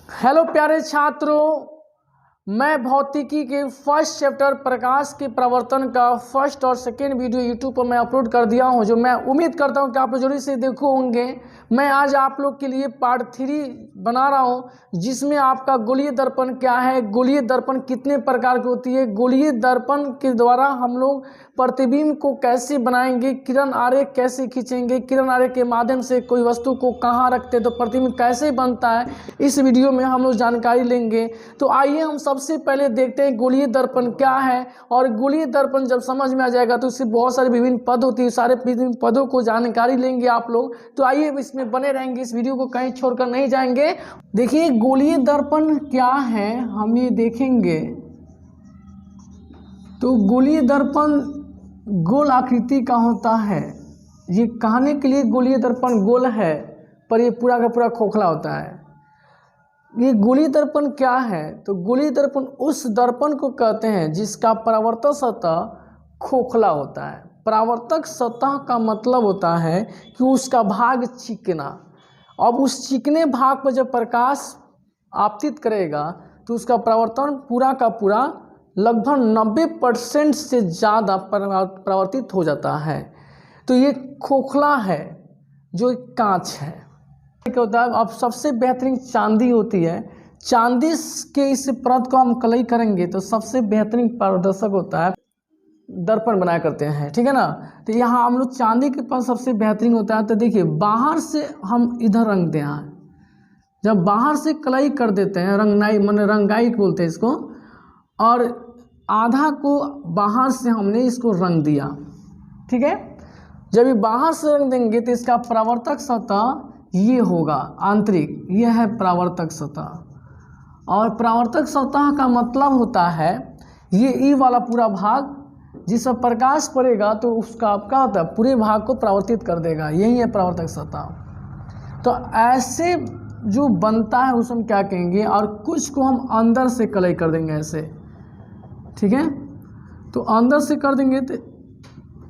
Hello प्यारे छात्रों, मैं भौतिकी के फर्स्ट चैप्टर प्रकाश के प्रवर्तन का फर्स्ट और सेकेंड वीडियो यूट्यूब पर मैं अपलोड कर दिया हूं, जो मैं उम्मीद करता हूं कि आप लोग जरूर से देखो होंगे। मैं आज आप लोग के लिए पार्ट 3 बना रहा हूं, जिसमें आपका गोलीय दर्पण क्या है, गोलीय दर्पण कितने प्रकार की होती है, गोलीय दर्पण के द्वारा हम लोग प्रतिबिंब को कैसे बनाएंगे, किरण आरेख कैसे खींचेंगे, किरण आरेख के माध्यम से कोई वस्तु को कहाँ रखते तो प्रतिबिंब कैसे बनता है, इस वीडियो में हम लोग जानकारी लेंगे। तो आइए हम सबसे पहले देखते हैं गोलीय दर्पण क्या है। और गोलीय दर्पण जब समझ में आ जाएगा तो इससे बहुत सारे विभिन्न पद होती है, सारे विभिन्न पदों को जानकारी लेंगे आप लोग। तो आइए इसमें बने रहेंगे, इस वीडियो को कहीं छोड़कर नहीं जाएंगे। देखिए गोलीय दर्पण क्या है हम ये देखेंगे। तो गोलीय दर्पण गोल आकृति का होता है। ये कहने के लिए गोलीय दर्पण गोल है, पर ये पूरा का पूरा खोखला होता है। ये गोलीय दर्पण क्या है? तो गोलीय दर्पण उस दर्पण को कहते हैं जिसका परावर्तक सतह खोखला होता है। परावर्तक सतह का मतलब होता है कि उसका भाग चिकना। अब उस चिकने भाग पर जब प्रकाश आपतित करेगा तो उसका परावर्तन पूरा का पूरा लगभग 90% से ज़्यादा परावर्तित हो जाता है। तो ये खोखला है, जो एक कांच है। क्या होता है, अब सबसे बेहतरीन चांदी होती है। चांदी के इस परत को हम कलई करेंगे तो सबसे बेहतरीन पारदर्शक होता है, दर्पण बनाया करते हैं, ठीक है ना। तो यहाँ हम लोग चांदी के पास सबसे बेहतरीन होता है। तो देखिए बाहर से हम इधर रंग दें, जब बाहर से कलई कर देते हैं, रंगनाई माने रंगाई बोलते हैं इसको, और आधा को बाहर से हमने इसको रंग दिया, ठीक है। जब ये बाहर से रंग देंगे तो इसका परावर्तक सतह ये होगा आंतरिक, ये है परावर्तक सतह। और परावर्तक सतह का मतलब होता है ये ई वाला पूरा भाग, जिस पर प्रकाश पड़ेगा तो उसका क्या होता है, पूरे भाग को परावर्तित कर देगा, यही है परावर्तक सतह। तो ऐसे जो बनता है उसे हम क्या कहेंगे, और कुछ को हम अंदर से कलई कर देंगे ऐसे, ठीक है। तो अंदर से कर देंगे तो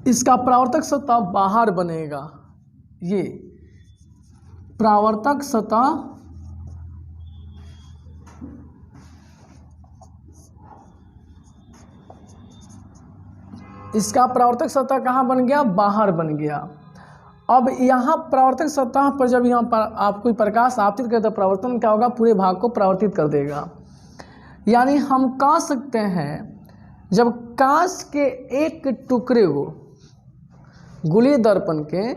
इसका परावर्तक सतह बाहर बनेगा। ये परावर्तक सतह इसका परावर्तक सतह कहाँ बन गया, बाहर बन गया। अब यहाँ परावर्तक सतह पर जब यहाँ पर आप कोई प्रकाश आपतित करे तो परावर्तन क्या होगा, पूरे भाग को परावर्तित कर देगा। यानी हम कह सकते हैं जब कांच के एक टुकड़े को, गोलीय दर्पण के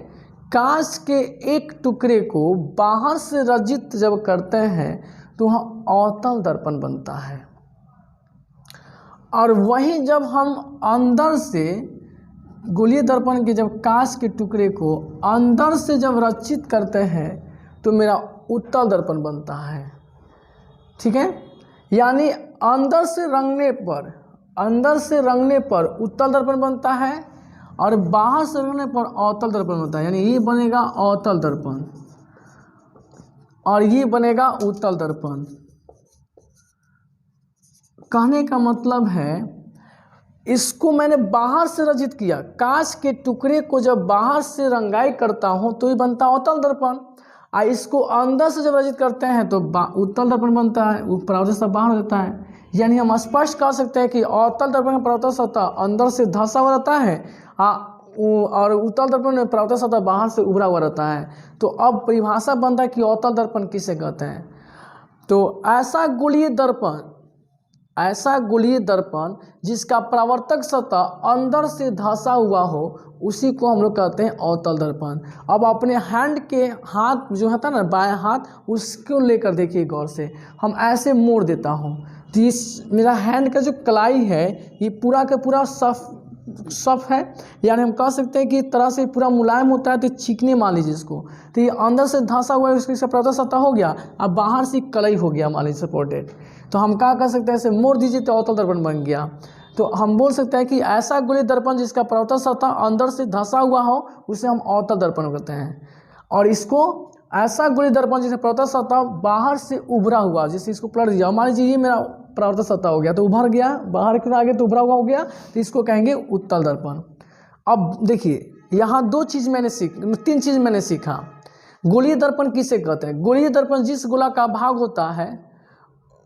कांच के एक टुकड़े को बाहर से रजित जब करते हैं तो वहाँ अवतल दर्पण बनता है। और वहीं जब हम अंदर से गोलीय दर्पण के जब कांच के टुकड़े को अंदर से जब रचित करते हैं तो मेरा उत्तल दर्पण बनता है, ठीक है। यानी अंदर से रंगने पर उत्तल दर्पण बनता है और बाहर से रंगने पर अवतल दर्पण होता है। यानी ये बनेगा अवतल दर्पण और ये बनेगा उत्तल दर्पण। कहने का मतलब है इसको मैंने बाहर से रचित किया, कांच के टुकड़े को जब बाहर से रंगाई करता हूं तो ये बनता है अवतल दर्पण, और इसको अंदर से जब रचित करते हैं तो उत्तल दर्पण बनता है, परावर्तक सतह बाहर हो जाता है। यानी हम स्पष्ट कह सकते हैं कि अवतल दर्पण में परावर्तक सतह अंदर से धंसा हुआ रहता है और उत्तल दर्पण में परावर्तक सतह बाहर से उभरा हुआ रहता है। तो अब परिभाषा बनता है कि अवतल दर्पण किसे कहते हैं। तो ऐसा गोलीय दर्पण जिसका परावर्तक सतह अंदर से धंसा हुआ हो उसी को हम लोग कहते हैं अवतल दर्पण। अब अपने हाथ जो होता है ना, बाएं हाथ, उसको लेकर देखिए गौर से, हम ऐसे मोड़ देता हूँ तो इस मेरा हैंड का जो कलाई है ये पूरा का पूरा सफ है। यानी हम कह सकते हैं कि इस तरह से पूरा मुलायम होता है, तो चिकने मान लीजिए इसको। तो ये अंदर से धंसा हुआ है, इसका परावर्तक सतह हो गया, अब बाहर से कलई हो गया मान लीजिए सपोर्टेड। तो हम क्या कर सकते हैं, ऐसे मोड़ दीजिए तो अवतल दर्पण बन गया। तो हम बोल सकते हैं कि ऐसा गोलीय दर्पण जिसका परावर्तक सतह अंदर से धंसा हुआ हो उसे हम अवतल दर्पण कहते हैं। और इसको ऐसा गोलीय दर्पण जिसका परावर्तक सतह बाहर से उभरा हुआ, जैसे इसको पलट दिया, मान लीजिए ये मेरा परावर्तक सतह हो गया तो उभर गया, बाहर के आगे तो उभरा हुआ हो गया, तो इसको कहेंगे उत्तल दर्पण। अब देखिए यहाँ 3 चीज़ मैंने सीखा। गोलीय दर्पण किसे कहते हैं? गोलीय दर्पण जिस गोला का भाग होता है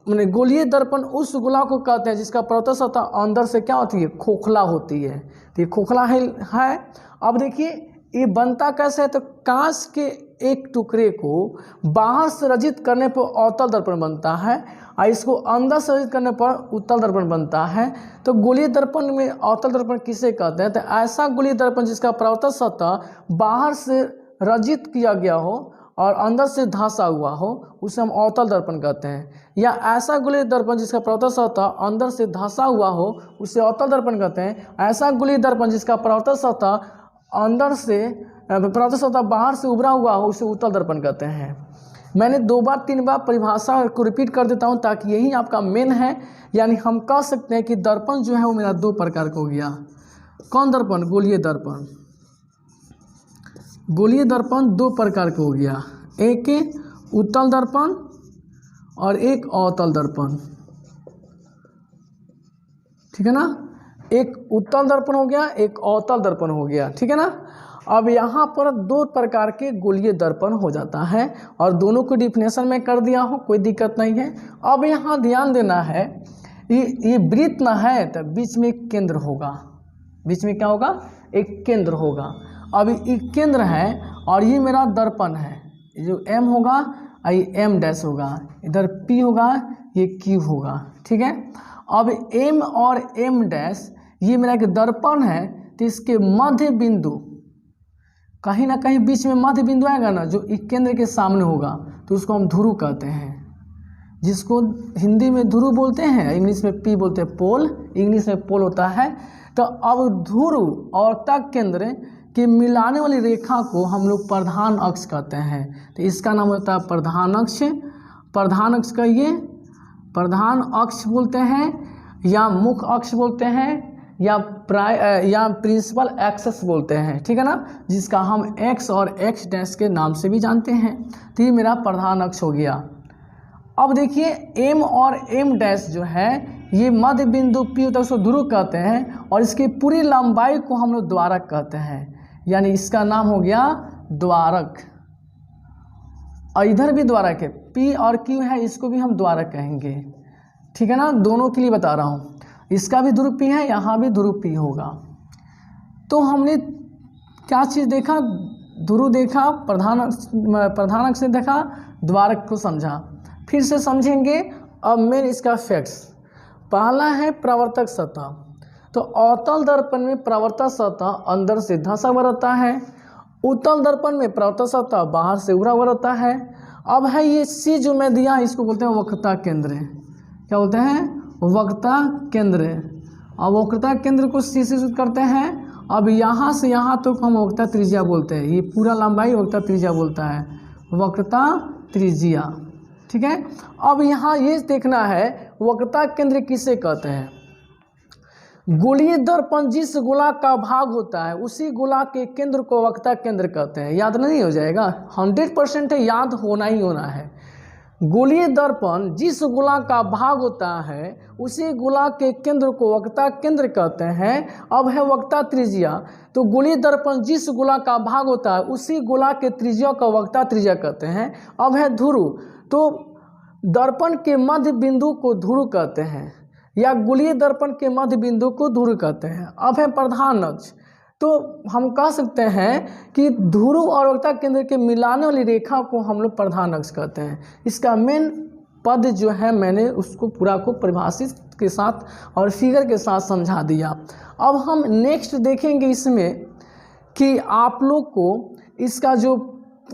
मैंने गोलीय दर्पण उस गोला को कहते हैं जिसका प्रवर्तक सतह अंदर से क्या होती है, खोखला होती है। तो ये खोखला है। अब देखिए ये बनता कैसे है, तो कांच के एक टुकड़े को बाहर से रजित करने पर अवतल दर्पण बनता है और इसको अंदर से रजित करने पर उत्तल दर्पण बनता है। तो गोलीय दर्पण में अवतल दर्पण किसे कहते हैं, तो ऐसा गोलीय दर्पण जिसका प्रवर्तक सतह बाहर से रजित किया गया हो और अंदर से धंसा हुआ हो, उसे हम अवतल दर्पण कहते हैं। या ऐसा गोलीय दर्पण जिसका प्रवर्तक सतह अंदर से धंसा हुआ हो, उसे अवतल दर्पण कहते हैं। ऐसा गोलीय दर्पण जिसका प्रवर्तक सतह अंदर से प्रवर्तक सतह बाहर से उभरा हुआ हो, उसे उत्तल दर्पण कहते हैं। मैंने 2 बार 3 बार परिभाषा को रिपीट कर देता हूं ताकि यही आपका मेन है। यानी हम कह सकते हैं कि दर्पण जो है वो मेरा 2 प्रकार का हो गया। कौन दर्पण, गोलीय दर्पण। गोलीय दर्पण 2 प्रकार का हो गया, एक उत्तल दर्पण और एक अवतल दर्पण, ठीक है ना। एक उत्तल दर्पण हो गया, एक अवतल दर्पण हो गया, ठीक है ना। अब यहाँ पर 2 प्रकार के गोलीय दर्पण हो जाता है और दोनों को डिफिनेशन में कर दिया हो, कोई दिक्कत नहीं है। अब यहाँ ध्यान देना है, ये वृत्त ना है तो बीच में एक केंद्र होगा। बीच में क्या होगा, एक केंद्र होगा। अब ये केंद्र है और ये मेरा दर्पण है। ये जो M होगा और ये M डैश होगा, इधर P होगा, ये Q होगा, ठीक है। अब M और M डैश ये मेरा एक दर्पण है, तो इसके मध्य बिंदु कहीं ना कहीं बीच में मध्य बिंदु आएगा ना, जो एक केंद्र के सामने होगा, तो उसको हम ध्रुव कहते हैं, जिसको हिंदी में ध्रुव बोलते हैं, इंग्लिश में P बोलते हैं, पोल, इंग्लिश में पोल होता है। तो अब ध्रुव और तक केंद्र के मिलाने वाली रेखा को हम लोग प्रधान अक्ष कहते हैं। तो इसका नाम होता है प्रधान अक्ष। प्रधान अक्ष कहिए, प्रधान अक्ष बोलते हैं या मुख्य अक्ष बोलते हैं या प्रिंसिपल एक्सेस बोलते हैं, ठीक है ना, जिसका हम एक्स और एक्स डैश के नाम से भी जानते हैं। तो ये मेरा प्रधान अक्ष हो गया। अब देखिए एम और एम डैश जो है ये मध्य बिंदु P तक उसको ध्रुव कहते हैं और इसकी पूरी लंबाई को हम लोग द्वारक कहते हैं, यानी इसका नाम हो गया द्वारक। और इधर भी द्वारक है, P और Q है, इसको भी हम द्वारक कहेंगे, ठीक है ना। दोनों के लिए बता रहा हूँ, इसका भी ध्रुव P है, यहाँ भी ध्रुव P होगा। तो हमने क्या चीज़ देखा, ध्रुव देखा, प्रधान अक्ष से देखा, द्वारक को समझा। फिर से समझेंगे अब मेन इसका फैक्ट्स। पहला है प्रवर्तक सतह। तो अवतल दर्पण में प्रवर्तक सतह अंदर से धंसा हुआ रहता है, उत्तल दर्पण में प्रवर्तक सतह बाहर से उभरा हुआ रहता है। अब है ये C जो मैं दिया, इसको बोलते हैं वक्रता केंद्र। क्या बोलते हैं, वक्रता केंद्र। अब वक्रता केंद्र को C से सूचित करते हैं। अब यहाँ से यहाँ तक हम वक्रता त्रिज्या बोलते हैं, ये पूरा लंबाई वक्रता त्रिज्या बोलता है, वक्रता त्रिज्या, ठीक है। अब यहाँ ये देखना है वक्रता केंद्र किसे कहते हैं। गोलीय दर्पण जिस गोला का भाग होता है उसी गोला के केंद्र को वक्रता केंद्र कहते हैं। याद नहीं हो जाएगा, 100% है, याद होना ही होना है। गोलीय दर्पण जिस गोला का भाग होता है उसी गोला के केंद्र को वक्रता केंद्र कहते हैं। अब है वक्रता त्रिज्या। तो गोलीय दर्पण जिस गोला का भाग होता है उसी गोला के त्रिज्या का वक्रता त्रिज्या कहते हैं। अब है ध्रुव। तो दर्पण के मध्य बिंदु को ध्रुव कहते हैं या गोलीय दर्पण के मध्य बिंदु को ध्रुव कहते हैं। अब है प्रधान अक्ष। तो हम कह सकते हैं कि ध्रुव और वक्रता केंद्र के मिलाने वाली रेखा को हम लोग प्रधान अक्ष कहते हैं। इसका मेन पद जो है मैंने उसको पूरा को परिभाषित के साथ और फिगर के साथ समझा दिया। अब हम नेक्स्ट देखेंगे इसमें कि आप लोग को इसका जो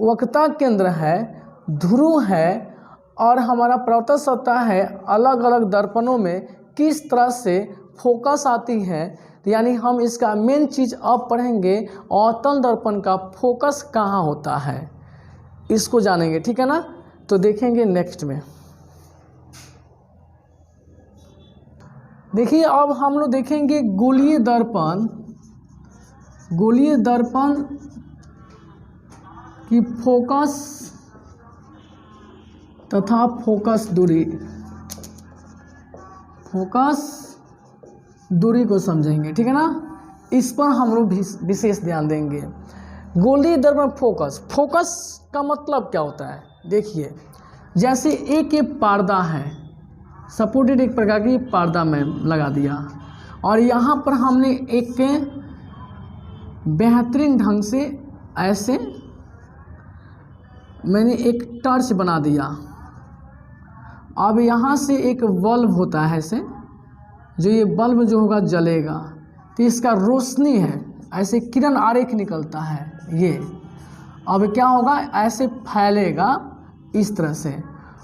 वक्रता केंद्र है, ध्रुव है और हमारा प्रवर्तक सतह है, अलग अलग दर्पणों में किस तरह से फोकस आती है। यानी हम इसका मेन चीज़ अब पढ़ेंगे, अवतल दर्पण का फोकस कहाँ होता है, इसको जानेंगे, ठीक है ना। तो देखेंगे नेक्स्ट में। देखिए अब हम लोग देखेंगे गोलीय दर्पण। गोलीय दर्पण की फोकस तथा फोकस दूरी, फोकस दूरी को समझेंगे, ठीक है ना। इस पर हम लोग विशेष ध्यान देंगे। गोलीय दर्पण फोकस, फोकस का मतलब क्या होता है, देखिए जैसे एक ये पर्दा है, सपोर्टेड एक प्रकार की पर्दा में लगा दिया और यहाँ पर हमने एक बेहतरीन ढंग से ऐसे मैंने एक टॉर्च बना दिया। अब यहाँ से एक बल्ब होता है ऐसे, जो ये बल्ब जो होगा जलेगा तो इसका रोशनी है ऐसे किरण आरेख निकलता है ये। अब क्या होगा, ऐसे फैलेगा इस तरह से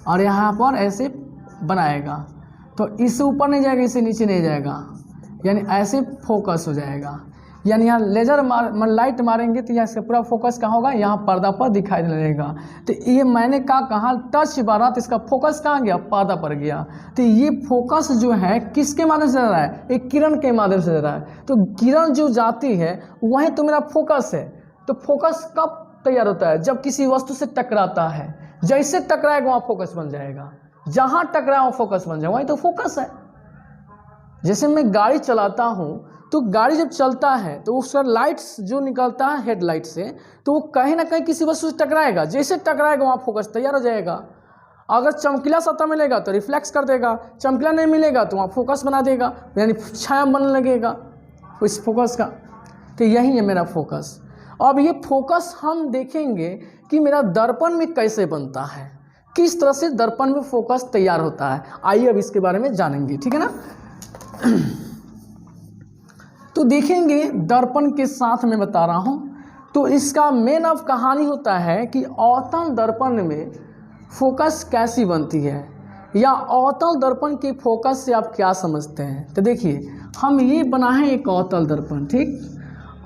और यहाँ पर ऐसे बनाएगा तो इससे ऊपर नहीं जाएगा, इससे नीचे नहीं जाएगा, यानी ऐसे फोकस हो जाएगा। यानी यहाँ लेज़र लाइट मारेंगे तो यहाँ से पूरा फोकस कहाँ होगा, यहाँ पर्दा पर दिखाई देने लगेगा। तो ये मैंने कहा टच मारा तो इसका फोकस कहाँ गया, पर्दा पर गया। तो ये फोकस जो है किसके माध्यम से जा रहा है, एक किरण के माध्यम से जा रहा है। तो किरण जो जाती है वही तो मेरा फोकस है। तो फोकस कब तैयार होता है, जब किसी वस्तु से टकराता है। जैसे टकराएगा वहाँ फोकस बन जाएगा, जहाँ टकराए वहाँ फोकस बन जाएगा, वही तो फोकस है। जैसे मैं गाड़ी चलाता हूँ तो गाड़ी जब चलता है तो उसका लाइट्स जो निकलता है हेडलाइट से, तो वो कहीं ना कहीं किसी वस्तु से टकराएगा। जैसे टकराएगा वहाँ फोकस तैयार हो जाएगा। अगर चमकीला सतह मिलेगा तो रिफ्लेक्स कर देगा, चमकीला नहीं मिलेगा तो वहाँ फोकस बना देगा, यानी छाया बनने लगेगा उस फोकस का। तो यही है मेरा फोकस। अब ये फोकस हम देखेंगे कि मेरा दर्पण में कैसे बनता है, किस तरह से दर्पण में फोकस तैयार होता है। आइए अब इसके बारे में जानेंगे, ठीक है ना। तो देखेंगे दर्पण के साथ मैं बता रहा हूँ। तो इसका मेन ऑफ कहानी होता है कि अवतल दर्पण में फोकस कैसी बनती है, या अवतल दर्पण के फोकस से आप क्या समझते हैं। तो देखिए हम ये बना है एक अवतल दर्पण, ठीक।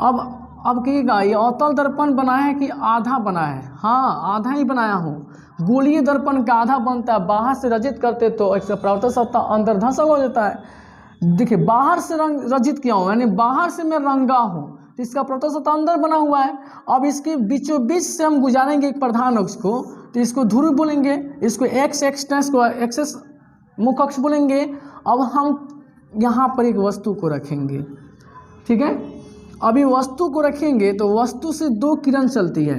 अब कहिएगा ये अवतल दर्पण बनाया है कि आधा बना है। हाँ, आधा ही बनाया हूँ। गोलीय दर्पण का आधा बनता है, बाहर से रजित करते तो एक परावर्तन सतह अंदर धंसा हो जाता है। देखिए बाहर से रंग रजित किया हूँ, यानी बाहर से मैं रंगा हूँ तो इसका परावर्तन सतह अंदर बना हुआ है। अब इसके बीचों बीच से हम गुजारेंगे एक प्रधान अक्ष को, तो इसको ध्रुव बोलेंगे, इसको एक्स एक्सटेंस को एक्सेस मुख्य अक्ष बोलेंगे। अब हम यहाँ पर एक वस्तु को रखेंगे, ठीक है। अभी वस्तु को रखेंगे तो वस्तु से दो किरण चलती है।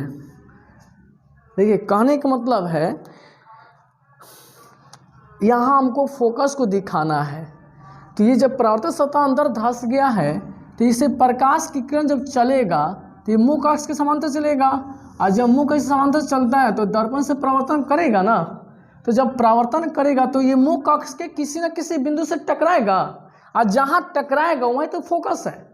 देखिए कहने का मतलब है यहाँ हमको फोकस को दिखाना है। तो ये जब परावर्तन सतह अंदर धंस गया है तो इसे प्रकाश की किरण जब चलेगा तो ये मुख्य अक्ष के समांतर चलेगा, और जब मुख्य अक्ष के समांतर चलता है तो दर्पण से परावर्तन करेगा ना। तो जब परावर्तन करेगा तो ये मुख्य अक्ष के किसी न किसी बिंदु से टकराएगा, और जहाँ टकराएगा वहीं तो फोकस है।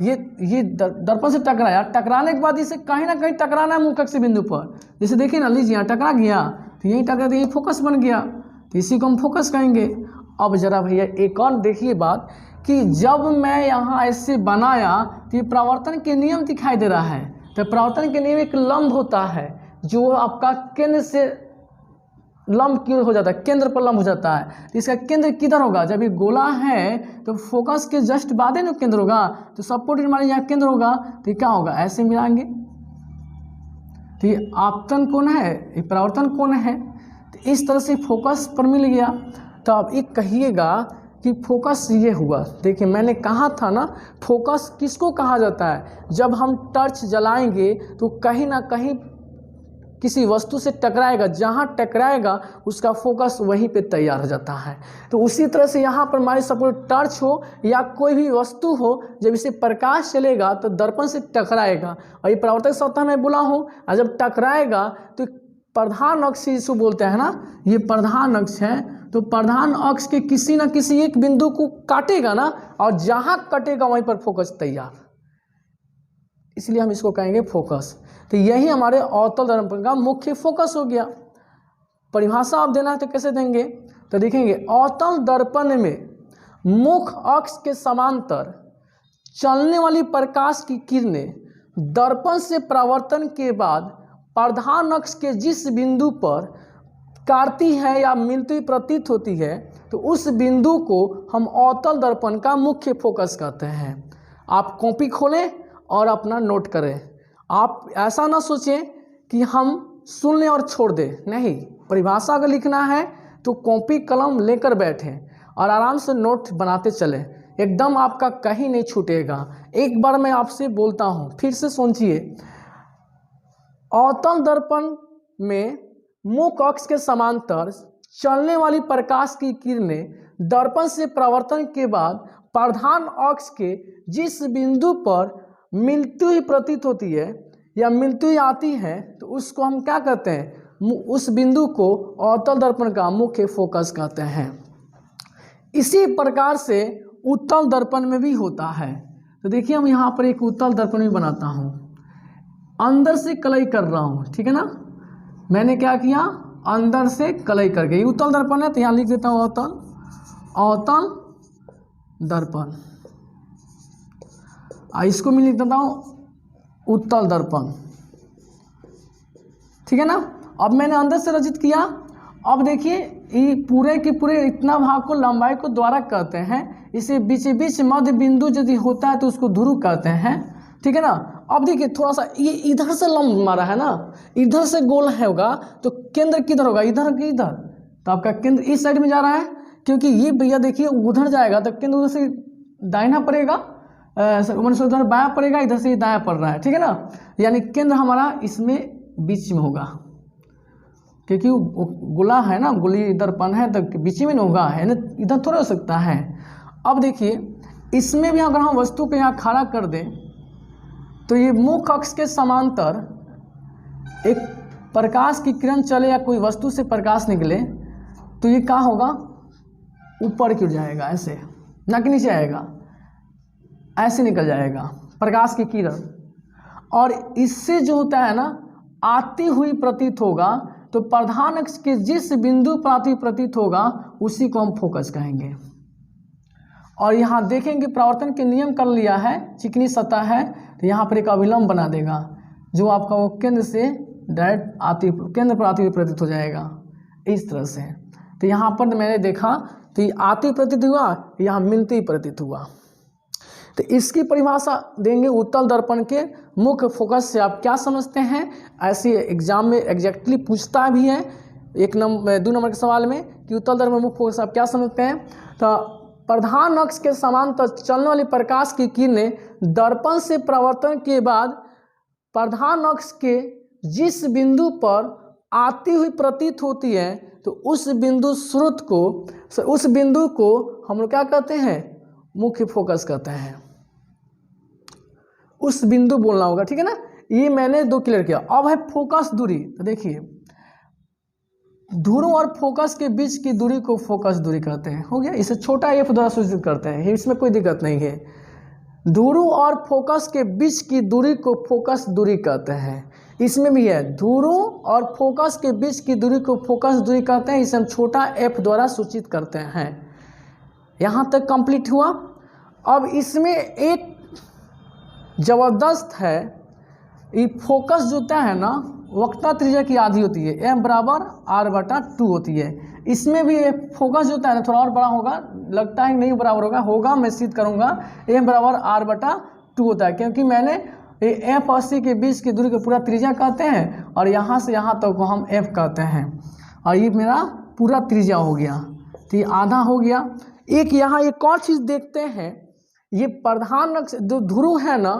ये दर्पण से टकराया, टकराने के बाद इसे कहीं ना कहीं टकराना है मुख्य अक्ष बिंदु पर। जैसे देखिए ना, लीजिए यहाँ टकरा गया तो यहीं टकरा, तो यही फोकस बन गया, तो इसी को हम फोकस कहेंगे। अब जरा भैया एक और देखिए बात कि जब मैं यहाँ ऐसे बनाया तो ये परावर्तन के नियम दिखाई दे रहा है। तो परावर्तन के नियम एक लंब होता है जो आपका केंद्र से लंब की ओर हो जाता है, केंद्र पर लंब हो जाता है। तो इसका केंद्र किधर होगा, जब ये गोला है तो फोकस के जस्ट बाद ना केंद्र होगा। तो सपोर्टेड मान यहाँ केंद्र होगा तो क्या होगा, ऐसे मिलाएंगे तो ये आपतन कोण है, ये परावर्तन कोण है। तो इस तरह से फोकस पर मिल गया। तो अब एक कहिएगा कि फोकस ये हुआ। देखिए मैंने कहा था ना, फोकस किसको कहा जाता है, जब हम टॉर्च जलाएंगे तो कहीं ना कहीं किसी वस्तु से टकराएगा, जहाँ टकराएगा उसका फोकस वहीं पे तैयार हो जाता है। तो उसी तरह से यहाँ पर हमारे सपोज टॉर्च हो या कोई भी वस्तु हो, जब इसे प्रकाश चलेगा तो दर्पण से टकराएगा, और ये परावर्तक सतह में बोला हूँ, और जब टकराएगा तो प्रधान अक्ष जिसको बोलते हैं ना, ये प्रधान अक्ष है। तो प्रधान अक्ष के किसी न किसी एक बिंदु को काटेगा ना, और जहाँ कटेगा वहीं पर फोकस तैयार, इसलिए हम इसको कहेंगे फोकस। तो यही हमारे अवतल दर्पण का मुख्य फोकस हो गया। परिभाषा आप देना है तो कैसे देंगे, तो देखेंगे अवतल दर्पण में मुख्य अक्ष के समांतर चलने वाली प्रकाश की किरणें दर्पण से परावर्तन के बाद प्रधान अक्ष के जिस बिंदु पर काटती है या मिलती प्रतीत होती है, तो उस बिंदु को हम अवतल दर्पण का मुख्य फोकस कहते हैं। आप कॉपी खोलें और अपना नोट करें। आप ऐसा ना सोचें कि हम सुन लें और छोड़ दें, नहीं। परिभाषा अगर लिखना है तो कॉपी कलम लेकर बैठें और आराम से नोट बनाते चलें, एकदम आपका कहीं नहीं छूटेगा। एक बार मैं आपसे बोलता हूँ, फिर से सोचिए। अवतल दर्पण में मुख्य अक्ष के समांतर चलने वाली प्रकाश की किरणें दर्पण से परावर्तन के बाद प्रधान अक्ष के जिस बिंदु पर मिलती हुई प्रतीत होती है या मिलती हुई आती है तो उसको हम क्या कहते हैं, उस बिंदु को अवतल दर्पण का मुख्य फोकस कहते हैं। इसी प्रकार से उत्तल दर्पण में भी होता है। तो देखिए हम यहाँ पर एक उत्तल दर्पण भी बनाता हूँ, अंदर से कलई कर रहा हूँ, ठीक है ना। मैंने क्या किया, अंदर से कलई करके, ये उत्तल दर्पण है तो यहाँ लिख देता हूँ अवतल दर्पण। इसको मैं लिख देता हूँ उत्तल दर्पण, ठीक है ना। अब मैंने अंदर से रचित किया। अब देखिए ये पूरे के पूरे इतना भाग को लंबाई को द्वारक कहते हैं। इसे बीच बीच मध्य बिंदु यदि होता है तो उसको ध्रुव कहते हैं, ठीक है ना। अब देखिए थोड़ा सा ये इधर से लंब मारा है ना, इधर से गोल है होगा तो केंद्र किधर होगा, इधर कि इधर। तो आपका केंद्र इस साइड में जा रहा है, क्योंकि ये भैया देखिए उधर जाएगा तो केंद्र उधर से दाहिना पड़ेगा, उधर बायां पड़ेगा, इधर से दायां पड़ रहा है, ठीक है ना। यानी केंद्र हमारा इसमें बीच में होगा, क्योंकि गोला है ना, गोली दर्पण है तो बीच में होगा, है ना, इधर थोड़ा हो सकता है। अब देखिए इसमें भी अगर हम वस्तु को यहाँ खड़ा कर दें तो ये मुख्य अक्ष के समांतर एक प्रकाश की किरण चले या कोई वस्तु से प्रकाश निकले तो ये क्या होगा, ऊपर क्यों जाएगा, ऐसे ना कि नीचे आएगा, ऐसे निकल जाएगा प्रकाश की किरण। और इससे जो होता है ना आती हुई प्रतीत होगा, तो प्रधान अक्ष के जिस बिंदु पर आती प्रतीत होगा उसी को हम फोकस कहेंगे। और यहाँ देखेंगे परावर्तन के नियम कर लिया है, चिकनी सतह है तो यहाँ पर एक अभिलंब बना देगा जो आपका वो केंद्र से डायरेक्ट आती, केंद्र पर आती हुई प्रतीत हो जाएगा इस तरह से। तो यहाँ पर मैंने देखा तो ये आती प्रतीत हुआ, यहाँ मिलती प्रतीत हुआ। तो इसकी परिभाषा देंगे उत्तल दर्पण के मुख्य फोकस से आप क्या समझते हैं। ऐसे एग्जाम में एग्जैक्टली पूछता भी है 2 नंबर के सवाल में कि उत्तल दर्पण मुख्य फोकस आप क्या समझते हैं। तो प्रधान अक्ष के समांतर चलने वाली प्रकाश की किरणें दर्पण से परावर्तन के बाद प्रधान अक्ष के जिस बिंदु पर आती हुई प्रतीत होती है तो उस बिंदु स्रोत को, उस बिंदु को हम लोग क्या कहते हैं, मुख्य फोकस कहते हैं। उस बिंदु बोलना होगा, ठीक है ना। ये मैंने 2 क्लियर किया। अब है फोकस दूरी। तो देखिए ध्रुव और फोकस के बीच की दूरी को फोकस दूरी कहते हैं, हो गया। इसे छोटा एफ द्वारा सूचित करते हैं, इसमें कोई दिक्कत नहीं है। ध्रुव और फोकस के बीच की दूरी को फोकस दूरी कहते हैं। इसमें भी है ध्रुव और फोकस के बीच की दूरी को फोकस दूरी कहते हैं, इसे हम छोटा एफ द्वारा सूचित करते हैं। यहाँ तक कंप्लीट हुआ। अब इसमें एक जबरदस्त है, ये फोकस जो होता है ना वक्रता त्रिज्या की आधी होती है, m बराबर r/2 होती है। इसमें भी फोकस जो होता है ना थोड़ा और बड़ा होगा, लगता है नहीं बराबर होगा, मैं सिद्ध करूंगा। m बराबर r/2 होता है, क्योंकि मैंने f और c के बीच की दूरी को पूरा त्रिज्या कहते हैं और यहाँ से यहाँ तक को हम f कहते हैं, और ये मेरा पूरा त्रिज्या हो गया, तो ये आधा हो गया। एक यहाँ एक और चीज़ देखते हैं, ये प्रधान अक्ष जो ध्रुव है ना,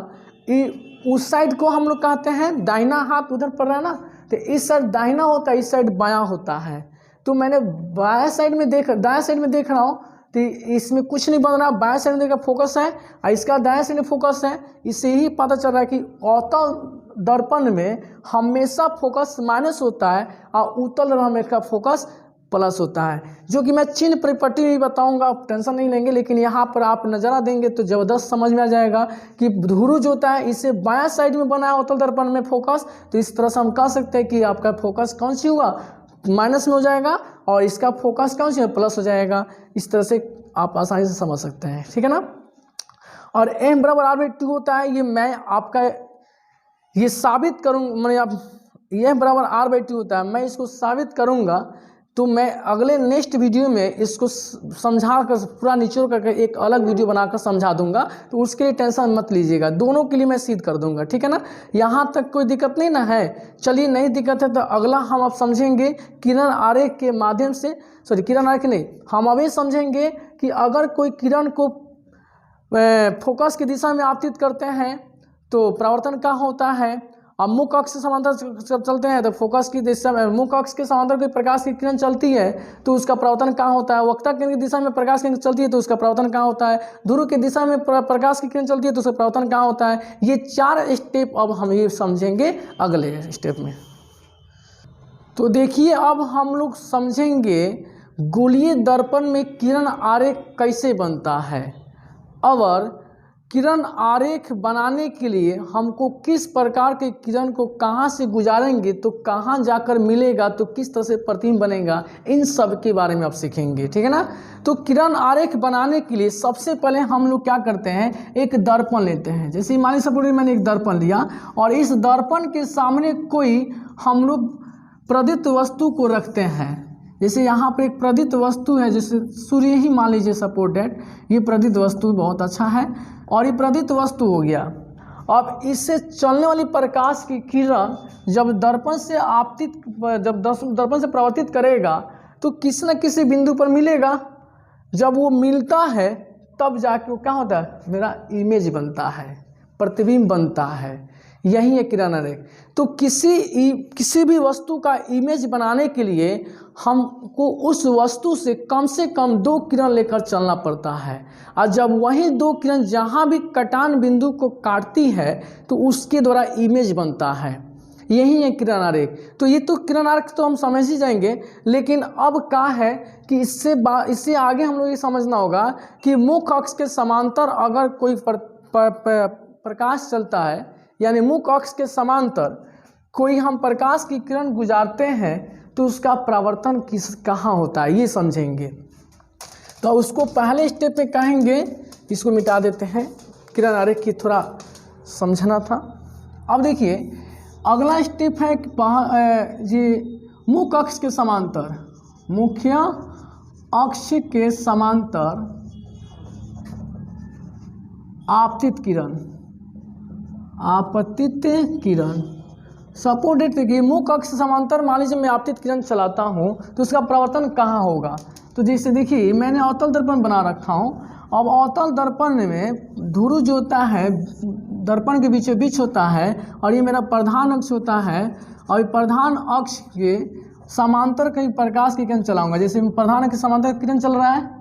ये उस साइड को हम लोग कहते हैं दाहिना हाथ उधर पड़ रहा है ना, तो इस साइड दाहिना होता है, इस साइड बायां होता है। तो मैंने बाएं साइड में दाएं साइड में देख रहा हूँ तो इसमें कुछ नहीं बन रहा, बाएं साइड में देखा फोकस है और इसका दाएं साइड में फोकस है। इससे ही पता चल रहा है कि अवतल दर्पण में हमेशा फोकस माइनस होता है और उत्तल दर्पण में का फोकस प्लस होता है, जो कि मैं चिन्ह परिपट्टी भी बताऊंगा, आप टेंशन नहीं लेंगे। लेकिन यहाँ पर आप नज़ारा देंगे तो ज़बरदस्त समझ में आ जाएगा कि ध्रुव जो होता है इसे बायां साइड में बनाया उत्तल दर्पण में फोकस, तो इस तरह से हम कह सकते हैं कि आपका फोकस कौन सी हुआ, माइनस में हो जाएगा, और इसका फोकस कौन सी है, प्लस हो जाएगा। इस तरह से आप आसानी से समझ सकते हैं, ठीक है ना। और m बराबर r/2 होता है, ये मैं आपका ये साबित करूँ, मैंने आप यह बराबर r/2 होता है, मैं इसको साबित करूँगा। तो मैं अगले नेक्स्ट वीडियो में इसको समझा कर पूरा निचोड़ करके एक अलग वीडियो बनाकर समझा दूंगा, तो उसके लिए टेंशन मत लीजिएगा, दोनों के लिए मैं सिद्ध कर दूंगा, ठीक है ना। यहाँ तक कोई दिक्कत नहीं ना है। चलिए नहीं दिक्कत है तो अगला हम अब समझेंगे किरण आरेख के माध्यम से, किरण आरेख नहीं, हम अभी समझेंगे कि अगर कोई किरण को फोकस की दिशा में आपतित करते हैं तो परावर्तन क्या होता है, अब मुख्य अक्ष से समांतर जब चलते हैं तो फोकस की दिशा में, मुख्य अक्ष के समांतर कोई प्रकाश की किरण चलती है तो उसका परावर्तन कहाँ होता है, वक्ता केंद्र की दिशा में प्रकाश की किरण चलती है तो उसका परावर्तन कहाँ होता है, ध्रुव की दिशा में प्रकाश की किरण चलती है तो उसका परावर्तन कहाँ होता है। ये 4 स्टेप अब हम ये समझेंगे अगले स्टेप में। तो देखिए अब हम लोग समझेंगे गोलीय दर्पण में किरण आरेख कैसे बनता है, और किरण आरेख बनाने के लिए हमको किस प्रकार के किरण को कहाँ से गुजारेंगे तो कहाँ जाकर मिलेगा, तो किस तरह से प्रतिबिंब बनेगा, इन सब के बारे में आप सीखेंगे, ठीक है ना। तो किरण आरेख बनाने के लिए सबसे पहले हम लोग क्या करते हैं, एक दर्पण लेते हैं। जैसे मान लीजिए सपोज मैंने एक दर्पण लिया और इस दर्पण के सामने कोई हम लोग प्रदीप्त वस्तु को रखते हैं। जैसे यहाँ पर एक प्रदीप्त वस्तु है, जैसे सूर्य ही मान लीजिए सपोर्टेड, ये प्रदीप्त वस्तु बहुत अच्छा है और ये प्रदीप्त वस्तु हो गया। अब इससे चलने वाली प्रकाश की किरण जब दर्पण से आपतित, जब दर्पण से प्रवर्तित करेगा तो किसी न किसी बिंदु पर मिलेगा। जब वो मिलता है तब जाके वो क्या होता है, मेरा इमेज बनता है, प्रतिबिंब बनता है, यही है किरण आरेख। तो किसी भी वस्तु का इमेज बनाने के लिए हमको उस वस्तु से कम 2 किरण लेकर चलना पड़ता है, और जब वही 2 किरण जहाँ भी कटान बिंदु को काटती है तो उसके द्वारा इमेज बनता है, यही है किरण आरेख। तो ये तो किरण आरेख तो हम समझ ही जाएंगे, लेकिन अब क्या है कि इससे आगे हम लोग ये समझना होगा कि मुख्य अक्ष के समांतर अगर कोई प्रकाश चलता है, यानी मुख्य अक्ष के समांतर कोई हम प्रकाश की किरण गुजारते हैं तो उसका परावर्तन कहाँ होता है, ये समझेंगे। तो उसको पहले स्टेप में कहेंगे, इसको मिटा देते हैं, किरण आरेख की थोड़ा समझना था। अब देखिए अगला स्टेप है कि ये मुख्य अक्ष के समांतर, मुख्य अक्ष के समांतर आपतित किरण, आपतित किरण सपोर्टेड। देखिए मुख्य अक्ष समांतर मान लीजिए मैं आपतित किरण चलाता हूँ तो उसका परावर्तन कहाँ होगा। तो जैसे देखिए मैंने अवतल दर्पण बना रखा हूँ। अब अवतल दर्पण में ध्रुव जो होता है दर्पण के बीचों बीच होता है, और ये मेरा प्रधान अक्ष होता है, और प्रधान अक्ष के समांतर कहीं प्रकाश की किरण चलाऊंगा। जैसे प्रधान अक्ष के समांतर किरण चल रहा है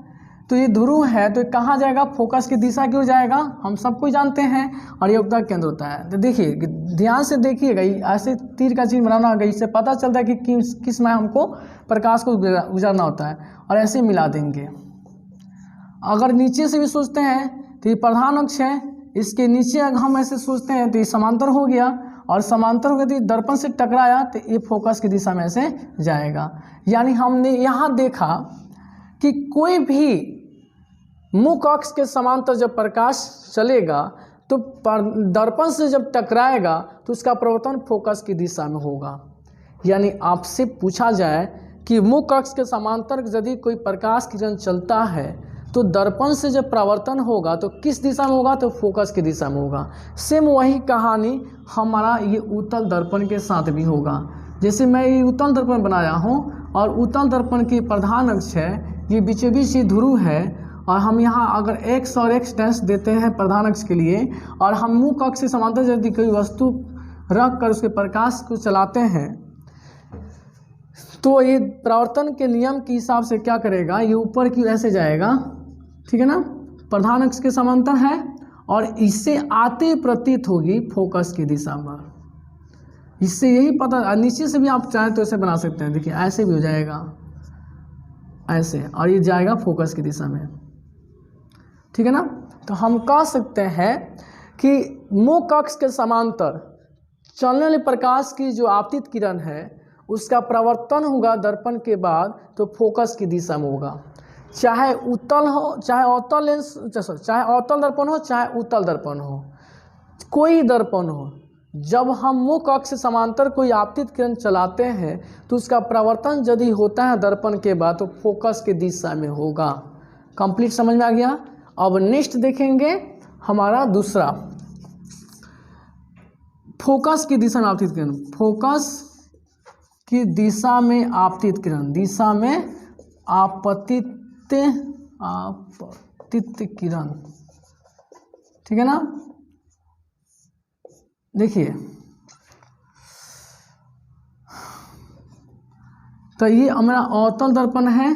तो ये ध्रुव है, तो कहाँ जाएगा, फोकस की दिशा की ओर जाएगा, हम सबको जानते हैं, और ये उपता केंद्र होता है। तो देखिए ध्यान से देखिएगा, ऐसे तीर का चिन्ह बनाना होगा, इससे पता चलता है कि किस में हमको प्रकाश को गुजारना होता है, और ऐसे मिला देंगे। अगर नीचे से भी सोचते हैं तो ये प्रधान अक्ष है, इसके नीचे अगर हम ऐसे सोचते हैं तो ये समांतर हो गया, और समांतर हो गया तो दर्पण से टकराया तो ये फोकस की दिशा में ऐसे जाएगा। यानी हमने यहाँ देखा कि कोई भी मुख्य अक्ष के समांतर जब प्रकाश चलेगा तो दर्पण से जब टकराएगा तो उसका परावर्तन फोकस की दिशा में होगा। यानी आपसे पूछा जाए कि मुख्य अक्ष के समांतर यदि कोई प्रकाश किरण चलता है तो दर्पण से जब परावर्तन होगा तो किस दिशा में होगा, तो फोकस की दिशा में होगा। सेम वही कहानी हमारा ये उत्तल दर्पण के साथ भी होगा। जैसे मैं ये उत्तल दर्पण बनाया हूँ और उत्तल दर्पण की प्रधान अक्ष है, ये बीचों बीच ये ध्रुव है, और हम यहाँ अगर x और x डैश देते हैं प्रधान अक्ष के लिए, और हम मुख्य अक्ष से समांतर यदि कोई वस्तु रख कर उसके प्रकाश को चलाते हैं तो ये परावर्तन के नियम के हिसाब से क्या करेगा, ये ऊपर की ऐसे जाएगा, ठीक है ना, प्रधान अक्ष के समांतर है, और इससे आते प्रतीत होगी फोकस की दिशा में। इससे यही पता, नीचे से भी आप चाहें तो ऐसे बना सकते हैं, देखिए ऐसे भी हो जाएगा ऐसे, और ये जाएगा फोकस की दिशा में, ठीक है ना। तो हम कह सकते हैं कि मुख्य अक्ष के समांतर चलने वाले प्रकाश की जो आपतित किरण है उसका परावर्तन होगा दर्पण के बाद तो फोकस की दिशा में होगा, चाहे उत्तल हो, चाहे अवतल लेंस, चाहे अवतल दर्पण हो, चाहे उत्तल दर्पण हो, कोई दर्पण हो। जब हम मुख्य अक्ष से समांतर कोई आपतित किरण चलाते हैं तो उसका परावर्तन यदि होता है दर्पण के बाद तो फोकस की दिशा में होगा। कंप्लीट समझ में आ गया। अब नेक्स्ट देखेंगे हमारा दूसरा, फोकस की दिशा में आपतित किरण। फोकस की दिशा में आपतित किरण, दिशा में आपतित किरण, ठीक है ना। देखिए तो ये हमारा अवतल दर्पण है,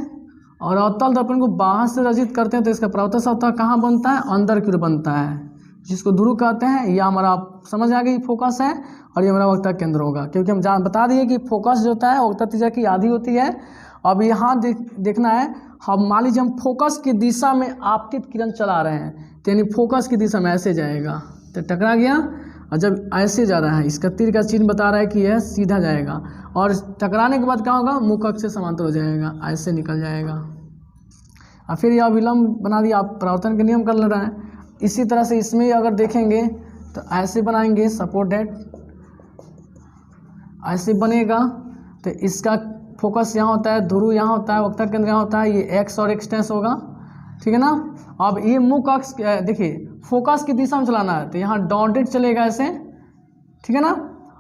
और अवतल दर्पण को बाहर से रचित करते हैं तो इसका परावर्तन सतह कहाँ बनता है, अंदर की ओर बनता है, जिसको ध्रुव कहते हैं। यह हमारा समझ आ गई फोकस है, और ये हमारा वक्ता केंद्र होगा, क्योंकि हम बता दिए कि फोकस जो होता है वक्ता त्रिज्या की आधी होती है। अब यहाँ देखना है, हम मान लीजिए हम फोकस की दिशा में आपतित किरण चला रहे हैं, तो यानी फोकस की दिशा में ऐसे जाएगा तो टकरा गया, और जब ऐसे जा रहा है इसका तीर का चिन्ह बता रहा है कि यह सीधा जाएगा, और टकराने के बाद क्या होगा, मुख अक्ष से समांतर हो जाएगा, ऐसे निकल जाएगा। और फिर यह विलंब बना दिया, आप परावर्तन के नियम कर ले रहे हैं। इसी तरह से इसमें अगर देखेंगे तो ऐसे बनाएंगे, सपोर्टेड ऐसे बनेगा, तो इसका फोकस यहाँ होता है, ध्रुव यहाँ होता है, वक्ता केंद्र यहाँ होता है, ये एक्स और एक्स डैश होगा, ठीक है ना। अब ये मुख अक्ष देखिए फोकस की दिशा में चलाना है, तो यहाँ डॉटेड चलेगा ऐसे, ठीक है ना।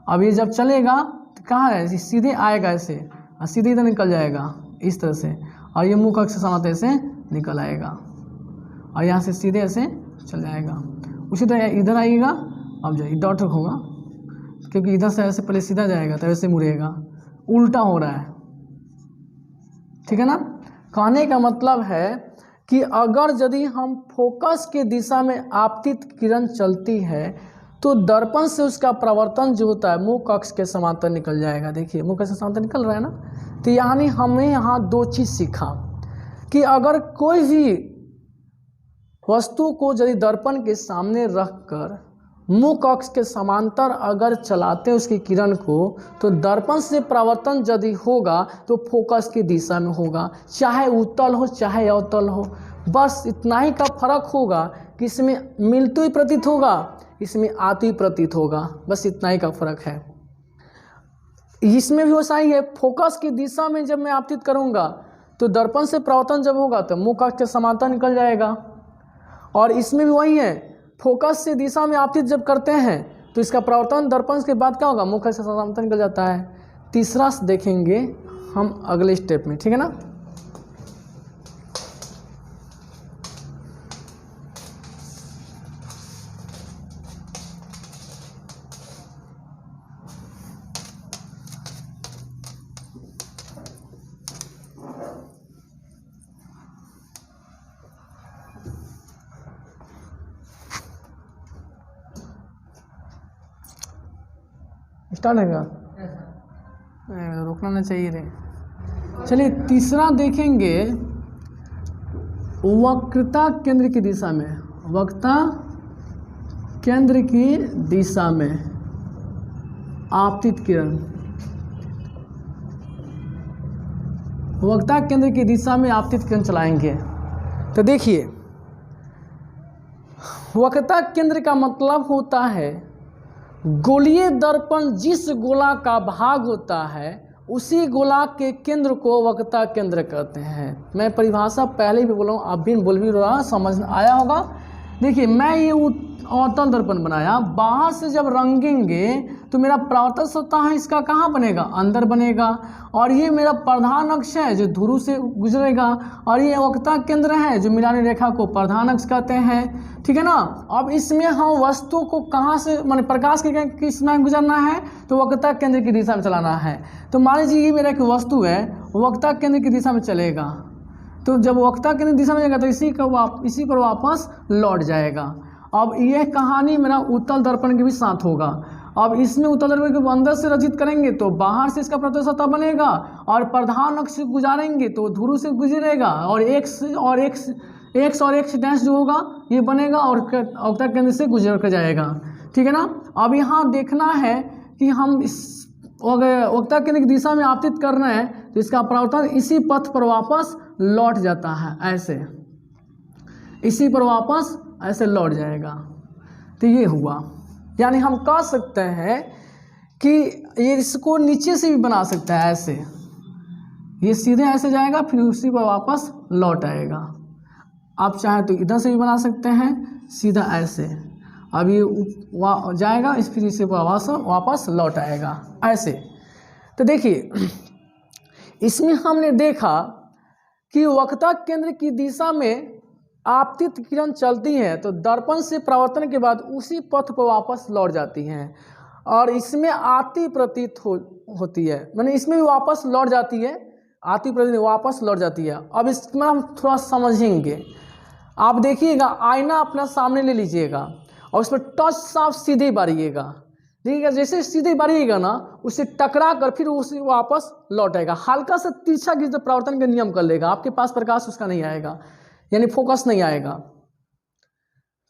अब ये जब चलेगा तो कहाँ है, सीधे आएगा ऐसे, और सीधे इधर निकल जाएगा इस तरह से, और ये मुख अक्ष से समाते ऐसे निकल आएगा, और यहाँ से सीधे ऐसे चल जाएगा। उसी तरह इधर आइएगा, अब जाइए डॉट होगा, क्योंकि इधर से ऐसे पहले सीधा जाएगा तो ऐसे मुड़ेगा, उल्टा हो रहा है, ठीक है ना। कहने का मतलब है कि अगर यदि हम फोकस के दिशा में आपतित किरण चलती है तो दर्पण से उसका प्रवर्तन जो होता है मुख अक्ष के समांतर निकल जाएगा। देखिए मुख अक्ष के समांतर निकल रहा है ना। तो यानी हमने यहाँ दो चीज़ सीखा कि अगर कोई भी वस्तु को यदि दर्पण के सामने रखकर मुख अक्ष के समांतर अगर चलाते हैं उसकी किरण को, तो दर्पण से प्रवर्तन यदि होगा तो फोकस की दिशा में होगा, चाहे उत्तल हो चाहे अवतल हो, बस इतना ही का फर्क होगा कि इसमें मिलते हुए प्रतीत होगा, इसमें आती हुई प्रतीत होगा, बस इतना ही का फर्क है। इसमें भी वैसा ही है, फोकस की दिशा में जब मैं आपतित करूँगा तो दर्पण से प्रवर्तन जब होगा तो मुख अक्ष के समांतर निकल जाएगा, और इसमें भी वही है, फोकस से दिशा में आपतित जब करते हैं तो इसका प्रवर्तन दर्पण के बाद क्या होगा, मुख अक्ष से समांतर निकल जाता है। तीसरा देखेंगे हम अगले स्टेप में, ठीक है ना। स्टार्ट होगा, रुकना नहीं चाहिए रे। चलिए तीसरा देखेंगे, वक्रता केंद्र की दिशा में, वक्रता केंद्र की दिशा में आपतित किरण, वक्रता केंद्र की दिशा में आपतित किरण चलाएंगे। तो देखिए वक्रता केंद्र का मतलब होता है गोलीय दर्पण जिस गोला का भाग होता है उसी गोला के केंद्र को वक्रता केंद्र कहते हैं। मैं परिभाषा पहले भी बोला हूँ, आप भी बोल भी रहा, समझ आया होगा। देखिए मैं ये अवतल दर्पण बनाया, बाहर से जब रंगेंगे तो मेरा परावर्तन सतह है इसका कहाँ बनेगा, अंदर बनेगा, और ये मेरा प्रधान अक्ष है जो ध्रुव से गुजरेगा, और ये वक्रता केंद्र है जो मिलानी रेखा को प्रधान अक्ष कहते हैं, ठीक है ना। अब इसमें हम वस्तु को कहाँ से माने प्रकाश के किस में गुजरना है, तो वक्रता केंद्र की दिशा में चलाना है। तो मान लीजिए ये मेरा एक वस्तु है, वक्रता केंद्र की दिशा में चलेगा, तो जब वक्रता केंद्र की दिशा में जाएगा तो इसी पर वापस लौट जाएगा। अब यह कहानी मेरा उत्तल दर्पण के भी साथ होगा। अब इसमें उत्तल दर्पण को अंदर से रचित करेंगे तो बाहर से इसका प्रत्यक्ष सतह बनेगा, और प्रधान अक्ष से गुजारेंगे तो ध्रुव से गुजरेगा, और एक्स और एक्स डैश जो होगा ये बनेगा, और वक्रता केंद्र से गुजर कर जाएगा, ठीक है ना। अब यहाँ देखना है कि हम इस वक्रता केंद्र की दिशा में आपतित कर रहे हैं तो इसका परावर्तन इसी पथ पर वापस लौट जाता है, ऐसे इसी पर वापस ऐसे लौट जाएगा। तो ये हुआ, यानी हम कह सकते हैं कि ये इसको नीचे से भी बना सकता है, ऐसे ये सीधे ऐसे जाएगा फिर उसी पर वापस लौट आएगा। आप चाहे तो इधर से भी बना सकते हैं, सीधा ऐसे, अब ये जाएगा इस फिर इसी पर वापस लौट आएगा, ऐसे। तो देखिए इसमें हमने देखा कि वक्रता केंद्र की दिशा में आपतित किरण चलती है तो दर्पण से परावर्तन के बाद उसी पथ पर वापस लौट जाती हैं, और इसमें आती प्रतीत होती है, माने इसमें भी वापस लौट जाती है, आती प्रतिध्वनि वापस लौट जाती है। अब इसमें हम थोड़ा समझेंगे। आप देखिएगा, आईना अपना सामने ले लीजिएगा और उस पर टच साफ सीधे मारिएगा, देखिएगा जैसे सीधे मारिएगा ना, उससे टकरा कर फिर उसे वापस लौटेगा। हल्का सा तिरछा गिर तो परावर्तन का नियम कर लेगा, आपके पास प्रकाश उसका नहीं आएगा, यानी फोकस नहीं आएगा।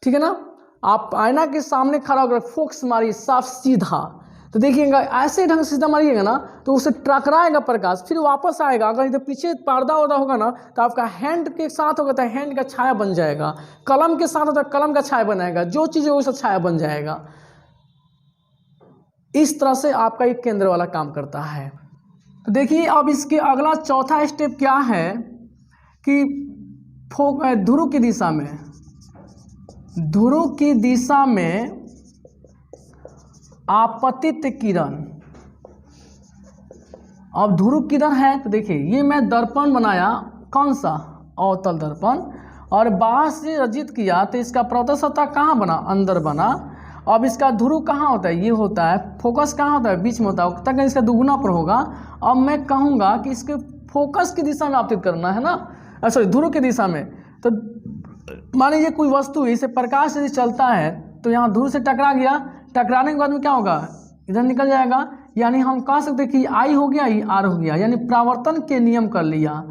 ठीक है ना। आप आईना के सामने खड़ा होकर फोकस मारिए साफ सीधा, तो देखिएगा ऐसे ढंग से सीधा मारिएगा ना तो उसे टकराएगा प्रकाश, फिर वापस आएगा। अगर इधर पीछे पर्दा उदा होगा ना तो आपका हैंड के साथ होगा तो हैंड का छाया बन जाएगा, कलम के साथ होता है कलम का छाया बनाएगा, जो चीज़ है वैसा छाया बन जाएगा। इस तरह से आपका एक केंद्र वाला काम करता है। तो देखिए अब इसके अगला चौथा स्टेप क्या है कि ध्रुव की दिशा में, ध्रुव की दिशा में आपतित किरण। अब ध्रुव किधर है तो देखिए ये मैं दर्पण बनाया, कौन सा, अवतल दर्पण, और बाहर से रजित किया तो इसका प्रवर्तक सतह कहाँ बना, अंदर बना। अब इसका ध्रुव कहाँ होता है, ये होता है, फोकस कहाँ होता है, बीच में होता है, तक इसका दुगुना पर होगा। अब मैं कहूँगा कि इसके फोकस की दिशा में आपतित करना है ना, सॉरी ध्रुव की दिशा में। तो मान लीजिए कोई वस्तु है, इसे प्रकाश यदि चलता है तो यहाँ ध्रुव से टकरा गया, टकराने के बाद में क्या होगा, इधर निकल जाएगा, यानी हम कह सकते हैं कि आई हो गया, ये आर हो गया, यानी परावर्तन के नियम कर लिया,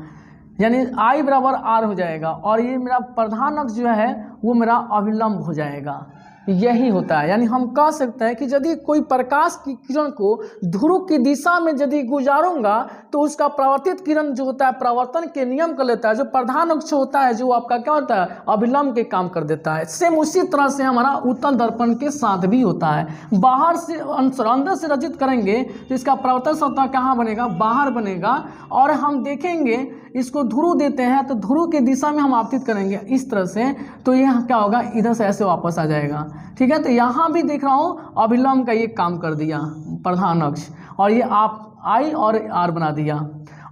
यानी आई बराबर आर हो जाएगा और ये मेरा प्रधान अक्ष जो है वो मेरा अभिलंब हो जाएगा। यही होता है, यानी हम कह सकते हैं कि यदि कोई प्रकाश की किरण को ध्रुव की दिशा में यदि गुजारूंगा तो उसका परावर्तित किरण जो होता है परावर्तन के नियम कर लेता है, जो प्रधान अक्ष होता है जो आपका क्या होता है अभिलंब के काम कर देता है। सेम उसी तरह से हमारा उत्तल दर्पण के साथ भी होता है, बाहर से अंदर से रचित करेंगे तो इसका परावर्तन सतह कहाँ बनेगा, बाहर बनेगा, और हम देखेंगे इसको ध्रुव देते हैं तो ध्रुव की दिशा में हम आपतित करेंगे इस तरह से, तो यह क्या होगा, इधर से ऐसे वापस आ जाएगा। ठीक है, तो यहाँ भी देख रहा हूँ अभिलंब का ये काम कर दिया प्रधान अक्ष, और ये आप आई और आर बना दिया।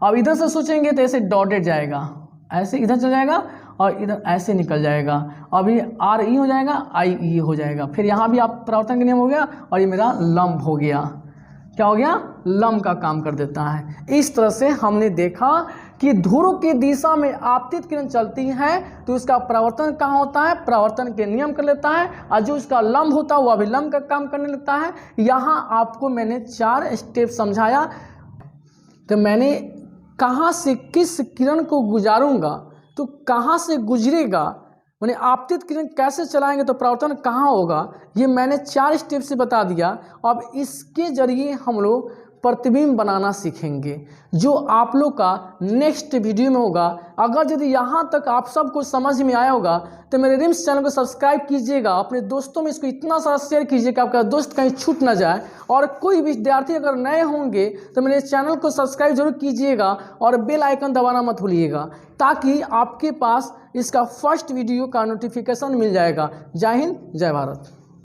अब इधर से सोचेंगे तो ऐसे डॉटेड जाएगा, ऐसे इधर चल जाएगा और इधर ऐसे निकल जाएगा। अब ये आर ई हो जाएगा, आई ई हो जाएगा, फिर यहाँ भी आप परावर्तन का नियम हो गया और ये मेरा लंब हो गया। क्या हो गया, लंब का काम कर देता है। इस तरह से हमने देखा कि ध्रुव की दिशा में आपतित किरण चलती है तो इसका परावर्तन कहाँ होता है, परावर्तन के नियम कर लेता है, और जो इसका लंब होता है वो अभिलंब का काम करने लगता है। यहाँ आपको मैंने 4 स्टेप समझाया। तो मैंने कहाँ से किस किरण को गुजारूंगा तो कहाँ से गुजरेगा, मैंने आपतित किरण कैसे चलाएंगे तो परावर्तन कहाँ होगा, ये मैंने 4 स्टेप से बता दिया। अब इसके जरिए हम लोग प्रतिबिंब बनाना सीखेंगे, जो आप लोग का नेक्स्ट वीडियो में होगा। अगर यदि यहाँ तक आप सबको समझ में आया होगा तो मेरे रिम्स चैनल को सब्सक्राइब कीजिएगा, अपने दोस्तों में इसको इतना सारा शेयर कीजिए कि आपका दोस्त कहीं छूट ना जाए, और कोई विद्यार्थी अगर नए होंगे तो मेरे चैनल को सब्सक्राइब जरूर कीजिएगा और बेल आइकन दबाना मत भूलिएगा, ताकि आपके पास इसका फर्स्ट वीडियो का नोटिफिकेशन मिल जाएगा। जय हिंद, जय भारत।